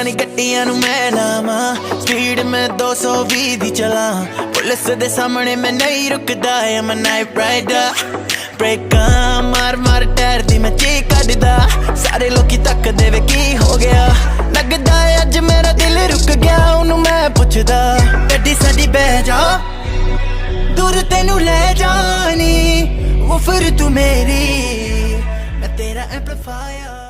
नी गड्डियां नू मैं लावां, स्पीड में 220 दी चला, पुलिस दे सामने मैं नहीं रुकदा, I'm a night rider। ब्रेकां मार मार टायर दी मैं चीख कड्डदा, सारे लोकी तकदे वे की हो गया, लगदा अज मेरा दिल रुक गया, ओनू मैं पुछदा गड्डी साडी बह जा, दूर तेनू ले जानी, वो फिर तू मेरी, मैं तेरा एम्पलीफायर।